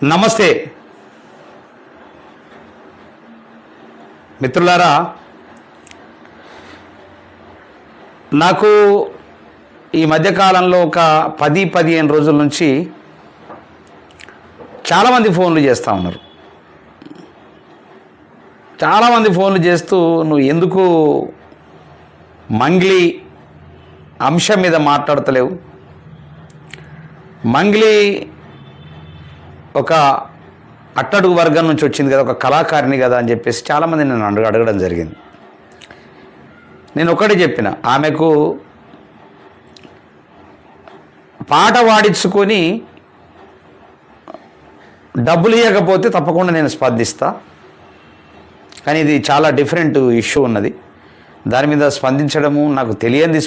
నమస్తే మిత్రులారా, నాకు ఈ మధ్యకాలంలో ఒక 10-15 రోజుల నుంచి చాలామంది ఫోన్లు చేస్తూ ఉన్నారు. చాలామంది ఫోన్లు చేస్తూ నువ్వు ఎందుకు మంగ్లీ అంశం మీద మాట్లాడతలేవు, మంగ్లీ ఒక అట్టడుగు వర్గం నుంచి వచ్చింది కదా, ఒక కళాకారిణి కదా అని చెప్పేసి చాలామంది నన్ను అడగడం జరిగింది. నేను ఒకటే చెప్పిన, ఆమెకు పాట పాడించుకొని డబ్బులు ఇవ్వకపోతే తప్పకుండా నేను స్పందిస్తా, కానీ ఇది చాలా డిఫరెంట్ ఇష్యూ ఉన్నది, దాని మీద స్పందించడము నాకు తెలియంది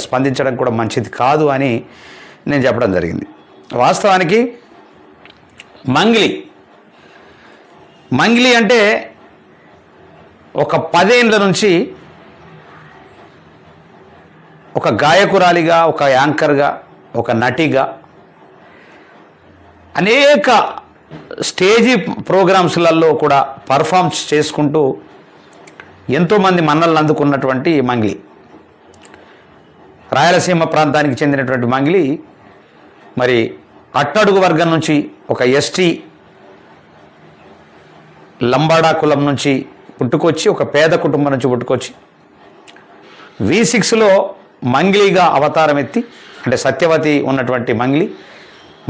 స్పందించడం కూడా మంచిది కాదు అని నేను చెప్పడం జరిగింది. వాస్తవానికి మంగ్లీ అంటే ఒక 10 ఏళ్ళ నుంచి ఒక గాయకురాలిగా, ఒక యాంకర్గా, ఒక నటిగా అనేక స్టేజీ ప్రోగ్రామ్స్లలో కూడా పర్ఫార్మ్స్ చేసుకుంటూ ఎంతోమంది మన్నలను అందుకున్నటువంటి మంగ్లీ, రాయలసీమ ప్రాంతానికి చెందినటువంటి మంగ్లీ మరి అట్టడుగు వర్గం నుంచి, ఒక ఎస్టీ లంబాడా కులం నుంచి పుట్టుకొచ్చి, ఒక పేద కుటుంబం నుంచి పుట్టుకొచ్చి V6లో మంగ్లీగా అవతారం ఎత్తి, అంటే సత్యవతి ఉన్నటువంటి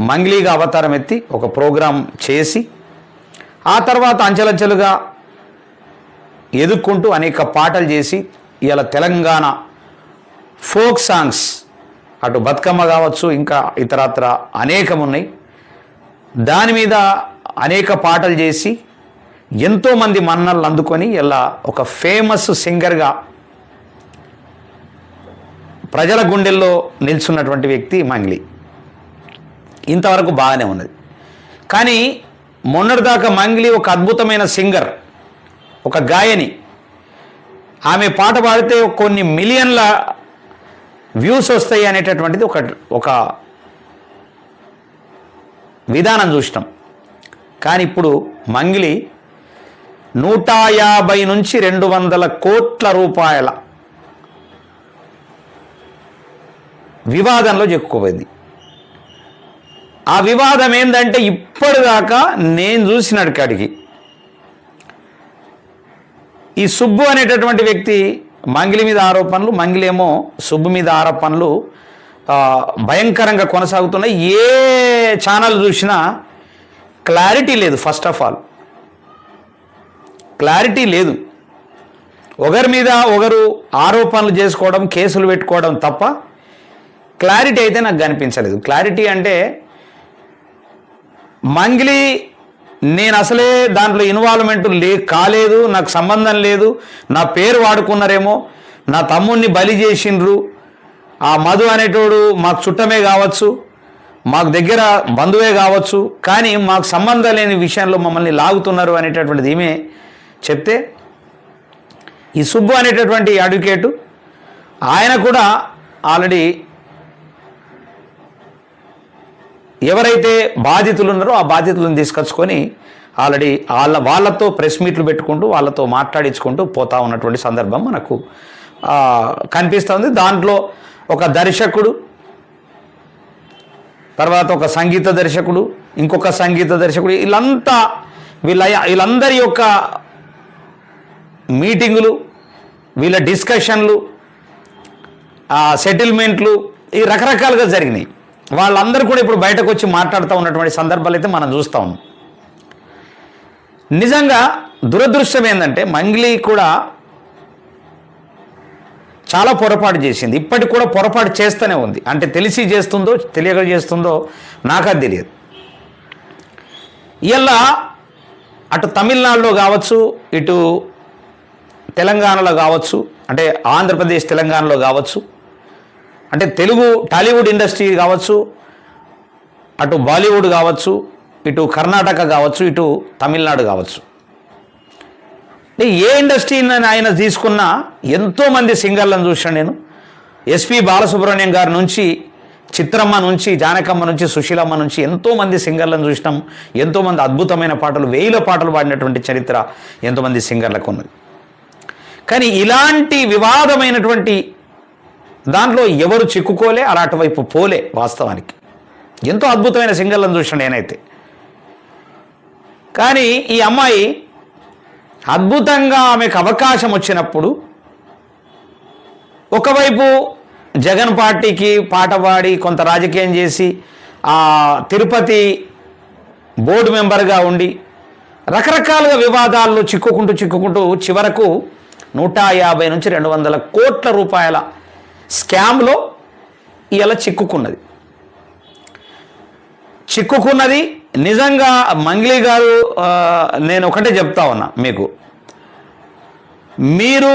మంగ్లీగా అవతారం ఎత్తి ఒక ప్రోగ్రాం చేసి, ఆ తర్వాత అంచెలంచెలుగా ఎదుక్కుంటూ అనేక పాటలు చేసి ఇవాళ తెలంగాణ ఫోక్ సాంగ్స్, అటు బతుకమ్మ కావచ్చు, ఇంకా ఇతరత్ర అనేకం ఉన్నాయి, దాని మీద అనేక పాటలు చేసి ఎంతోమంది మన్నలను అందుకొని ఇలా ఒక ఫేమస్ సింగర్గా ప్రజల గుండెల్లో నిల్చున్నటువంటి వ్యక్తి మంగ్లీ. ఇంతవరకు బాగానే ఉన్నది. కానీ మొన్నటిదాకా మంగ్లీ ఒక అద్భుతమైన సింగర్, ఒక గాయని, ఆమె పాట పాడితే కొన్ని మిలియన్ల వ్యూస్ వస్తాయి అనేటటువంటిది ఒక విధానం చూసినాం. కానీ ఇప్పుడు మంగ్లీ 150 నుంచి 200 కోట్ల రూపాయల వివాదంలో చిక్కుకుపోయింది. ఆ వివాదం ఏంటంటే ఇప్పటిదాకా నేను చూసిన కాడికి ఈ సుబ్బు అనేటటువంటి వ్యక్తి మంగ్లీ మీద ఆరోపణలు, మంగ్లీ ఏమో సుబ్బు మీద ఆరోపణలు భయంకరంగా కొనసాగుతున్నాయి. ఏ ఛానల్ చూసినా క్లారిటీ లేదు. ఫస్ట్ ఆఫ్ ఆల్ క్లారిటీ లేదు. ఒకరి మీద ఒకరు ఆరోపణలు చేసుకోవడం, కేసులు పెట్టుకోవడం తప్ప క్లారిటీ అయితే నాకు కనిపించలేదు. క్లారిటీ అంటే మంగ్లీ నేను అసలే దాంట్లో ఇన్వాల్వ్మెంట్ కాలేదు, నాకు సంబంధం లేదు, నా పేరు వాడుకున్నారేమో, నా తమ్ముడిని బలి చేసిండ్రు, ఆ మధు అనేటోడు మాకు చుట్టమే కావచ్చు, మాకు దగ్గర బంధువే కావచ్చు, కానీ మాకు సంబంధం లేని విషయంలో మమ్మల్ని లాగుతున్నారు అనేటటువంటిది ఈమె చెప్తే, ఈ సుబ్బు అనేటటువంటి అడ్వకేటు ఆయన కూడా ఆల్రెడీ ఎవరైతే బాధితులు ఉన్నారో ఆ బాధితులను తీసుకొచ్చుకొని ఆల్రెడీ వాళ్ళతో ప్రెస్ మీట్లు పెట్టుకుంటూ వాళ్ళతో మాట్లాడించుకుంటూ పోతా ఉన్నటువంటి సందర్భం మనకు కనిపిస్తుంది. దాంట్లో ఒక దర్శకుడు, తర్వాత ఒక సంగీత దర్శకుడు, ఇంకొక సంగీత దర్శకుడు, వీళ్ళందరి యొక్క మీటింగులు, వీళ్ళ డిస్కషన్లు, సెటిల్మెంట్లు ఈ రకరకాలుగా జరిగినాయి. వాళ్ళందరూ కూడా ఇప్పుడు బయటకు వచ్చి మాట్లాడుతూ ఉన్నటువంటి సందర్భాలు అయితే మనం చూస్తూ ఉన్నాం. నిజంగా దురదృష్టం ఏంటంటే మంగ్లీ కూడా చాలా పొరపాటు చేసింది, ఇప్పటికి కూడా పొరపాటు చేస్తూనే ఉంది. అంటే తెలిసి చేస్తుందో తెలియక చేస్తుందో నాకు అది తెలియదు. ఇలా అటు తమిళనాడులో కావచ్చు, ఇటు తెలంగాణలో కావచ్చు, అంటే ఆంధ్రప్రదేశ్ తెలంగాణలో కావచ్చు, అంటే తెలుగు టాలీవుడ్ ఇండస్ట్రీ కావచ్చు, అటు బాలీవుడ్ కావచ్చు, ఇటు కర్ణాటక కావచ్చు, ఇటు తమిళనాడు కావచ్చు, ఏ ఇండస్ట్రీని ఆయన తీసుకున్నా ఎంతోమంది సింగర్లను చూసాను నేను. ఎస్పి బాలసుబ్రహ్మణ్యం గారి నుంచి చిత్రమ్మ నుంచి, జానకమ్మ నుంచి, సుశీలమ్మ నుంచి ఎంతోమంది సింగర్లను చూసినాం. ఎంతోమంది అద్భుతమైన పాటలు, 1000 పాటలు పాడినటువంటి చరిత్ర ఎంతోమంది సింగర్లకు ఉన్నది. కానీ ఇలాంటి వివాదమైనటువంటి దాంట్లో ఎవరు చిక్కుకోలే, అలాంటి వైపు పోలే. వాస్తవానికి ఎంతో అద్భుతమైన సింగర్లను చూసిన నేనైతే. కానీ ఈ అమ్మాయి అద్భుతంగా ఆమెకు అవకాశం వచ్చినప్పుడు ఒకవైపు జగన్ పార్టీకి పాట పాడి కొంత రాజకీయం చేసి ఆ తిరుపతి బోర్డు మెంబర్గా ఉండి రకరకాలుగా వివాదాల్లో చిక్కుకుంటూ చివరకు 150 నుంచి 200 కోట్ల రూపాయల స్కామ్లో ఇలా చిక్కుకున్నది. నిజంగా మంగ్లీ గారు, నేను ఒకటే చెప్తా ఉన్నా మీకు, మీరు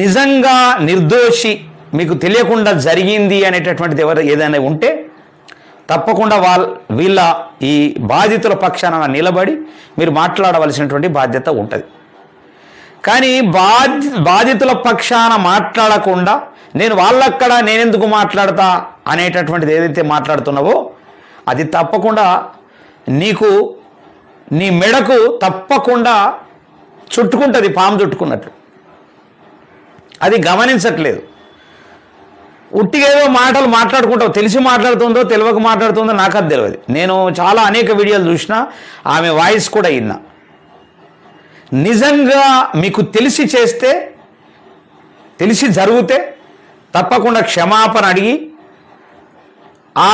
నిజంగా నిర్దోషి, మీకు తెలియకుండా జరిగింది అనేటటువంటిది ఏదైనా ఉంటే తప్పకుండా వీళ్ళ ఈ బాధితుల పక్షాన నిలబడి మీరు మాట్లాడవలసినటువంటి బాధ్యత ఉంటుంది. కానీ బాధితుల పక్షాన మాట్లాడకుండా నేనెందుకు మాట్లాడతా అనేటటువంటిది ఏదైతే మాట్లాడుతున్నావో అది తప్పకుండా నీ మెడకు తప్పకుండా చుట్టుకుంటుంది, పాము చుట్టుకున్నట్లు. అది గమనించట్లేదు. ఉట్టిగేదో మాటలు మాట్లాడుకుంటావు, తెలిసి మాట్లాడుతుందో తెలియక మాట్లాడుతుందో నాకు అది తెలియదు. నేను చాలా అనేక వీడియోలు చూసినా, ఆమె వాయిస్ కూడా విన్నా. నిజంగా మీకు తెలిసి జరిగితే తప్పకుండా క్షమాపణ అడిగి ఆ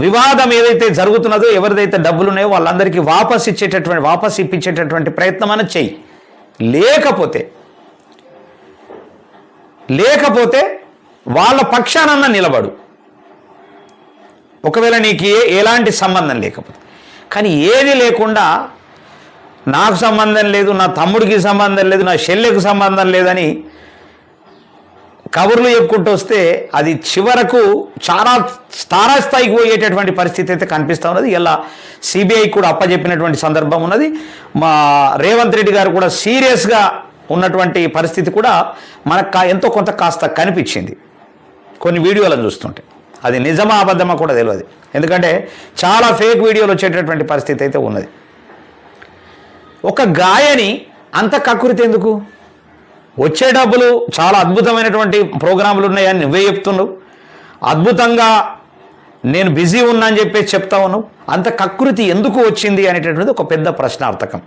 వివాదం ఏదైతే జరుగుతున్నదో, ఎవరిదైతే డబ్బులు ఉన్నాయో వాళ్ళందరికీ వాపస్ ఇప్పించేటటువంటి ప్రయత్నం అని చెయ్యి. లేకపోతే వాళ్ళ పక్షానన్నా నిలబడు, ఒకవేళ నీకు ఎలాంటి సంబంధం లేకపోతే. కానీ ఏది లేకుండా నాకు సంబంధం లేదు, నా తమ్ముడికి సంబంధం లేదు, నా చెల్లెకు సంబంధం లేదని కబుర్లు చెప్పుకుంటూ వస్తే అది చివరకు చాలా తారాస్థాయికి పోయేటటువంటి పరిస్థితి అయితే కనిపిస్తూ ఉన్నది. ఇలా సిబిఐ కూడా అప్పచెప్పినటువంటి సందర్భం ఉన్నది. మా రేవంత్ రెడ్డి గారు కూడా సీరియస్గా ఉన్నటువంటి పరిస్థితి కూడా మనకు ఎంతో కొంత కాస్త కనిపించింది కొన్ని వీడియోలను చూస్తుంటే. అది నిజమా అబద్ధమా కూడా తెలియదు, ఎందుకంటే చాలా ఫేక్ వీడియోలు వచ్చేటటువంటి పరిస్థితి అయితే ఉన్నది. ఒక గాయని అంత కకృతి ఎందుకు? వచ్చే డబ్బులు చాలా అద్భుతమైనటువంటి ప్రోగ్రాములు ఉన్నాయని నువ్వే చెప్తున్నావు, అద్భుతంగా నేను బిజీ ఉన్నా అని చెప్పేసి చెప్తా ఉన్నావు. అంత కకృతి ఎందుకు వచ్చింది అనేటటువంటిది ఒక పెద్ద ప్రశ్నార్థకం.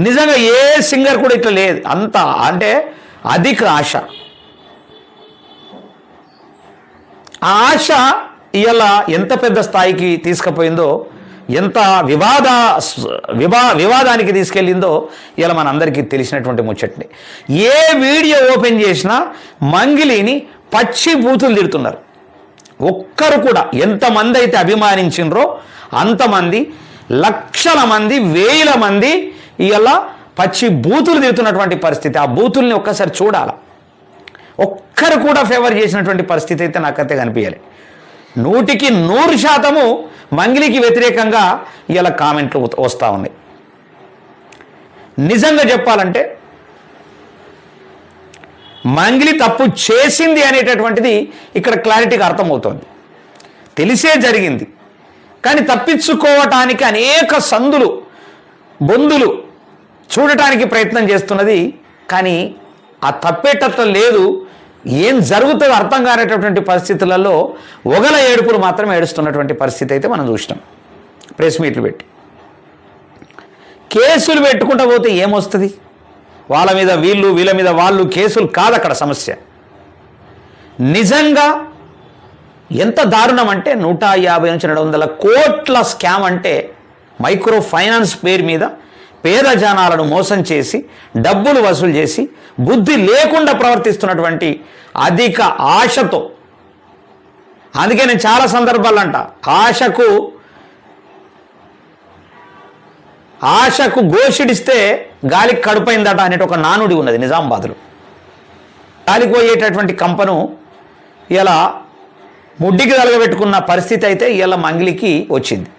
నిజంగా ఏ సింగర్ కూడా ఇట్లా లేదు. అంత అంటే అధిక ఆశ. ఆ ఆశ ఇలా ఎంత పెద్ద స్థాయికి తీసుకుపోయిందో, ఎంత వివాదానికి తీసుకెళ్ళిందో ఇలా మనందరికీ తెలిసినటువంటి ముచ్చట్ని. ఏ వీడియో ఓపెన్ చేసినా మంగిలిని పచ్చి బూతులు తిడుతున్నారు. ఒక్కరు కూడా ఎంతమంది అయితే అభిమానించినరో అంతమంది, లక్షల మంది, వేల మంది ఇలా పచ్చి బూతులు తిడుతున్నటువంటి పరిస్థితి. ఆ బూతుల్ని ఒక్కసారి చూడాల. ఒక్కరు కూడా ఫేవర్ చేసినటువంటి పరిస్థితి అయితే నాకైతే కనిపించాలి. 100% మంగిలికి వ్యతిరేకంగా ఇలా కామెంట్లు వస్తూ ఉన్నాయి. నిజంగా చెప్పాలంటే మంగిలి తప్పు చేసింది అనేటటువంటిది ఇక్కడ క్లారిటీగా అర్థమవుతోంది. తెలిసే జరిగింది, కానీ తప్పించుకోవటానికి అనేక సందులు బొందులు చూడటానికి ప్రయత్నం చేస్తున్నది. కానీ ఆ తప్పేటట్లు లేదు. ఏం జరుగుతుందో అర్థం కానేటటువంటి పరిస్థితులలో ఒగల ఏడుపులు మాత్రం ఏడుస్తున్నటువంటి పరిస్థితి అయితే మనం చూసినాం. ప్రెస్ మీట్లు పెట్టి కేసులు పెట్టుకుంటూ పోతే ఏమొస్తుంది? వాళ్ళ మీద వీళ్ళు, వీళ్ళ మీద వాళ్ళు, కేసులు కాదు అక్కడ సమస్య. నిజంగా ఎంత దారుణం అంటే 150 నుంచి 200 కోట్ల స్కామ్ అంటే మైక్రో ఫైనాన్స్ పేరు మీద పేద జనాలను మోసం చేసి డబ్బులు వసూలు చేసి బుద్ధి లేకుండా ప్రవర్తిస్తున్నటువంటి అధిక ఆశతో. అందుకే నేను చాలా సందర్భాలు అంట, ఆశకు గోషిడిస్తే గాలికి కడుపైందట అనేటి ఒక నానుడి ఉన్నది నిజామాబాద్లో. గాలికి పోయేటటువంటి కంపను ఇలా ముడ్డికి తలగబెట్టుకున్న పరిస్థితి అయితే ఇలా మంగిలికి వచ్చింది.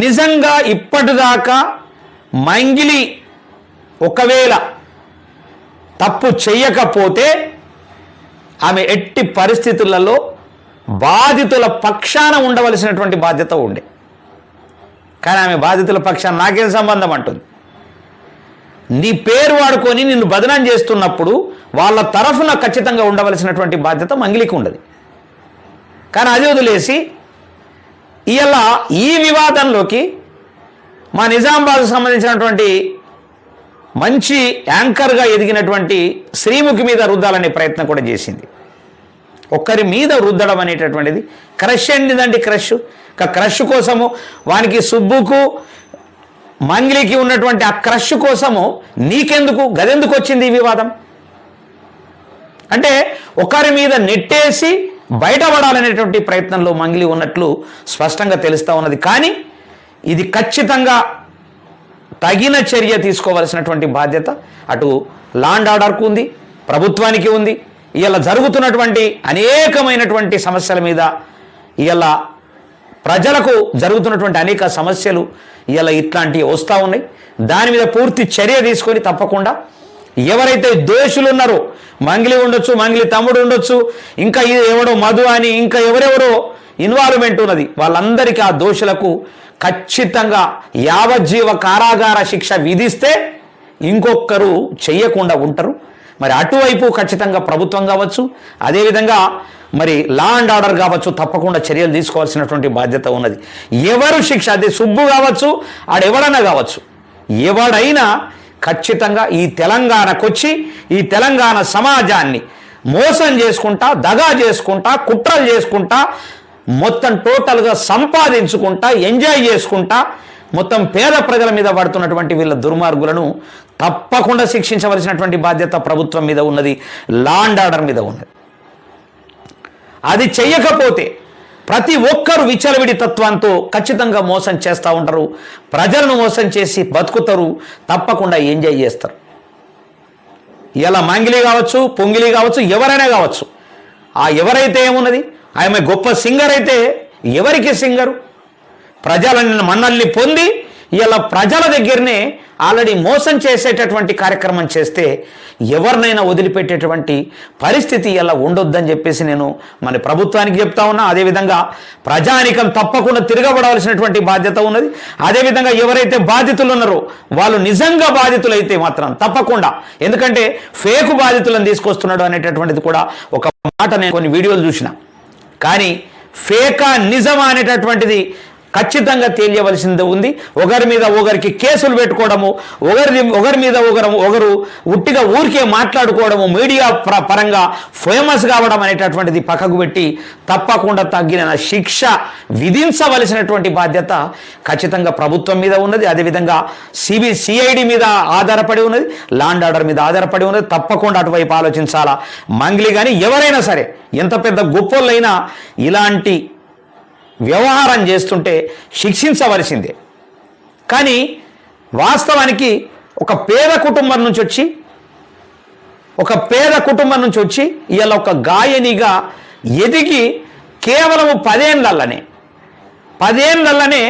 నిజంగా ఇప్పటిదాకా మంగిలి ఒకవేళ తప్పు చెయ్యకపోతే ఆమె ఎట్టి పరిస్థితులలో బాధితుల పక్షాన ఉండవలసినటువంటి బాధ్యత ఉండే. కానీ ఆమె బాధితుల పక్షాన నాకేం సంబంధం అంటుంది. నీ పేరు వాడుకొని నిన్ను బదనాం చేస్తున్నప్పుడు వాళ్ళ తరఫున ఖచ్చితంగా ఉండవలసినటువంటి బాధ్యత మంగిలికి ఉండదు. కానీ అది వదిలేసి ఇలా ఈ వివాదంలోకి మా నిజామాబాద్కు సంబంధించినటువంటి మంచి యాంకర్గా ఎదిగినటువంటి శ్రీముఖి మీద రుద్దాలనే ప్రయత్నం కూడా చేసింది. ఒక్కరి మీద రుద్దడం అనేటటువంటిది క్రష్ ఏంటిదండి? క్రష్ కోసము వానికి సుబ్బుకు మంగిలికి ఉన్నటువంటి ఆ క్రష్ కోసము నీకెందుకు గదెందుకు వచ్చింది ఈ వివాదం? అంటే ఒకరి మీద నెట్టేసి బయటపడాలనేటువంటి ప్రయత్నంలో మంగిలి ఉన్నట్లు స్పష్టంగా తెలుస్తూ ఉన్నది. కానీ ఇది ఖచ్చితంగా తగిన చర్య తీసుకోవాల్సినటువంటి బాధ్యత అటు లా అండ్ ఆర్డర్కు ఉంది, ప్రభుత్వానికి ఉంది. ఇలా జరుగుతున్నటువంటి అనేకమైనటువంటి సమస్యల మీద ఇలా ప్రజలకు జరుగుతున్నటువంటి అనేక సమస్యలు ఇలా ఇట్లాంటివి వస్తూ ఉన్నాయి. దాని మీద పూర్తి చర్య తీసుకొని తప్పకుండా ఎవరైతే దోషులు ఉన్నారో, మంగిలి ఉండొచ్చు, మంగిలి తమ్ముడు ఉండొచ్చు, ఇంకా ఎవడో మధు అని ఇంకా ఎవరెవరో ఇన్వాల్వ్మెంట్ ఉన్నది, వాళ్ళందరికీ ఆ దోషులకు ఖచ్చితంగా యావజ్జీవ కారాగార శిక్ష విధిస్తే ఇంకొకరు చెయ్యకుండా ఉంటారు. మరి అటువైపు ఖచ్చితంగా ప్రభుత్వం కావచ్చు, అదేవిధంగా మరి లా అండ్ ఆర్డర్ కావచ్చు, తప్పకుండా చర్యలు తీసుకోవాల్సినటువంటి బాధ్యత ఉన్నది. ఎవరు శిక్ష, అది సుబ్బు కావచ్చు, ఆడెవడన్నా కావచ్చు, ఎవడైనా ఖచ్చితంగా ఈ తెలంగాణకొచ్చి ఈ తెలంగాణ సమాజాన్ని మోసం చేసుకుంటా, దగా చేసుకుంటా, కుట్రలు చేసుకుంటా, మొత్తం టోటల్గా సంపాదించుకుంటా, ఎంజాయ్ చేసుకుంటా, మొత్తం పేద ప్రజల మీద పడుతున్నటువంటి వీళ్ళ దుర్మార్గులను తప్పకుండా శిక్షించవలసినటువంటి బాధ్యత ప్రభుత్వం మీద ఉన్నది, లా అండ్ ఆర్డర్ మీద ఉన్నది. అది చెయ్యకపోతే ప్రతి ఒక్కరు విచ్చలవిడి తత్వంతో ఖచ్చితంగా మోసం చేస్తూ ఉంటారు, ప్రజలను మోసం చేసి బతుకుతారు, తప్పకుండా ఎంజాయ్ చేస్తారు. ఇలా మంగిలి కావచ్చు, పొంగిలి కావచ్చు, ఎవరైనా కావచ్చు, ఆ ఎవరైతే ఏమున్నది, ఆమె గొప్ప సింగర్ అయితే ఎవరికి సింగరు? ప్రజలని మన్నల్ని పొంది ఇలా ప్రజల దగ్గరనే ఆల్రెడీ మోసం చేసేటటువంటి కార్యక్రమం చేస్తే ఎవరినైనా వదిలిపెట్టేటువంటి పరిస్థితి ఇలా ఉండొద్దని చెప్పేసి నేను మన ప్రభుత్వానికి చెప్తా ఉన్నా. అదేవిధంగా ప్రజానికం తప్పకుండా తిరగబడవలసినటువంటి బాధ్యత ఉన్నది. అదేవిధంగా ఎవరైతే బాధితులు ఉన్నారో వాళ్ళు నిజంగా బాధితులైతే మాత్రం తప్పకుండా, ఎందుకంటే ఫేకు బాధితులను తీసుకొస్తున్నాడు అనేటటువంటిది కూడా ఒక మాట నేను కొన్ని వీడియోలు చూసిన. కానీ ఫేకా నిజమా అనేటటువంటిది ఖచ్చితంగా తెలియవలసింది ఉంది. ఒకరి మీద ఒకరికి కేసులు పెట్టుకోవడము, ఒకరి మీద ఒకరు ఉట్టిగా ఊరికే మాట్లాడుకోవడము, మీడియా పరంగా ఫేమస్ కావడం అనేటటువంటిది పక్కకు పెట్టి తప్పకుండా తగిన శిక్ష విధించవలసినటువంటి బాధ్యత ఖచ్చితంగా ప్రభుత్వం మీద ఉన్నది. అదేవిధంగా సిఐడి మీద ఆధారపడి ఉన్నది, లా అండ్ ఆర్డర్ మీద ఆధారపడి ఉన్నది. తప్పకుండా అటువైపు ఆలోచించాలా. మంగిలి కానీ ఎవరైనా సరే, ఎంత పెద్ద గొప్పోళ్ళైనా ఇలాంటి వ్యవహారం చేస్తుంటే శిక్షించవలసిందే. కానీ వాస్తవానికి ఒక పేద కుటుంబం నుంచి వచ్చి ఇలా ఒక గాయనిగా ఎదిగి కేవలం 10 ఏళ్ళనే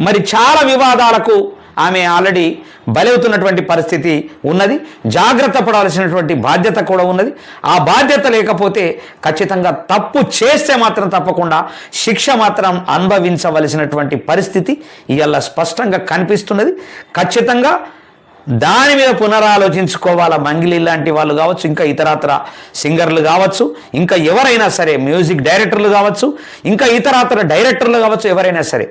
మరి చాలా వివాదాలకు ఆమె ఆల్రెడీ బలవుతున్నటువంటి పరిస్థితి ఉన్నది. జాగ్రత్త పడాల్సినటువంటి బాధ్యత కూడా ఉన్నది. ఆ బాధ్యత లేకపోతే ఖచ్చితంగా తప్పు చేస్తే మాత్రం తప్పకుండా శిక్ష మాత్రం అనుభవించవలసినటువంటి పరిస్థితి ఇవాళ స్పష్టంగా కనిపిస్తున్నది. ఖచ్చితంగా దాని మీద పునరాలోచించుకోవాలా. మంగిలి లాంటి వాళ్ళు కావచ్చు, ఇంకా ఇతరత్ర సింగర్లు కావచ్చు, ఇంకా ఎవరైనా సరే, మ్యూజిక్ డైరెక్టర్లు కావచ్చు, ఇంకా ఇతరత్ర డైరెక్టర్లు కావచ్చు, ఎవరైనా సరే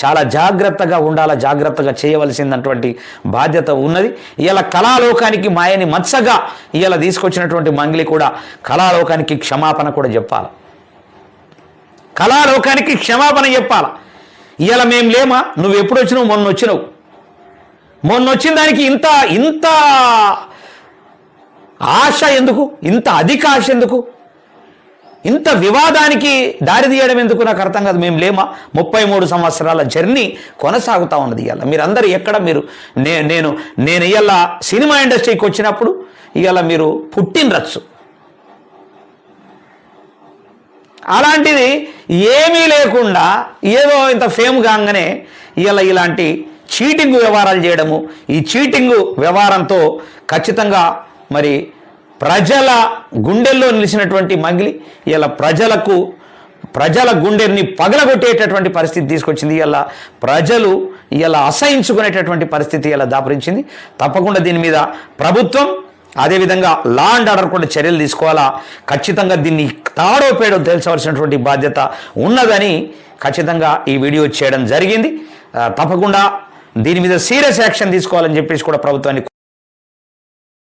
చాలా జాగ్రత్తగా ఉండాలా, జాగ్రత్తగా చేయవలసినటువంటి బాధ్యత ఉన్నది. ఇలా కళాలోకానికి మాయని మత్సగా ఇలా తీసుకొచ్చినటువంటి మంగిలి కూడా కళాలోకానికి క్షమాపణ కూడా చెప్పాలి. కళాలోకానికి క్షమాపణ చెప్పాలి. ఇలా మేము లేమా, నువ్వు ఎప్పుడు వచ్చినావు, మొన్న వచ్చిన దానికి ఇంత ఆశ ఎందుకు, ఇంత అధిక ఆశ ఎందుకు, ఇంత వివాదానికి దారి తీయడం ఎందుకు నాకు అర్థం కాదు. మేము లేమా, 33 సంవత్సరాల జర్నీ కొనసాగుతూ ఉన్నది. ఇవాళ మీరందరూ ఎక్కడ, నేను ఇవాళ సినిమా ఇండస్ట్రీకి వచ్చినప్పుడు ఇవాళ మీరు పుట్టినరచ్చు. అలాంటిది ఏమీ లేకుండా ఏదో ఇంత ఫేమ్ కాగానే ఇవాళ ఇలాంటి చీటింగ్ వ్యవహారాలు చేయడము, ఈ చీటింగ్ వ్యవహారంతో ఖచ్చితంగా మరి ప్రజల గుండెల్లో నిలిచినటువంటి మగిలి ఇలా ప్రజల గుండెని పగలగొట్టేటటువంటి పరిస్థితి తీసుకొచ్చింది. ఇలా ప్రజలు ఇలా అసహించుకునేటటువంటి పరిస్థితి ఇలా దాపురించింది. తప్పకుండా దీని మీద ప్రభుత్వం అదేవిధంగా లా అండ్ ఆర్డర్ కూడా చర్యలు తీసుకోవాలా. ఖచ్చితంగా దీన్ని తాడో పేడో తేల్చవలసినటువంటి బాధ్యత ఉన్నదని ఖచ్చితంగా ఈ వీడియో చేయడం జరిగింది. తప్పకుండా దీని మీద సీరియస్ యాక్షన్ తీసుకోవాలని చెప్పేసి కూడా ప్రభుత్వాన్ని